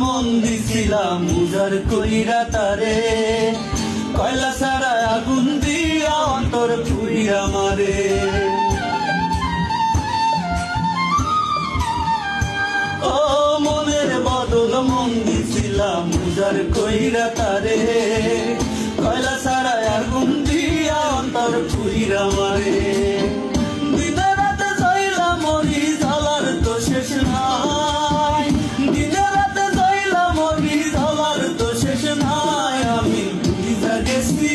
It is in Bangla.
মন দিছিলাম উজার কইরা তারে, কয়লা ছাড়া আগুন দিয়া অন্তর পুইরা মারে। ও মনের বদল মন দিছিলাম উজার কইরা তারে, কয়লা ছাড়া আগুন দিয়া অন্তর পুইরা মারে। দিনে রাতে জয়লা মরি জ্বালার তো শেষ নাই, দিনে রাতে জয়লা মরি জ্বালার তো শেষ নাই। আমি বুঝা গেছি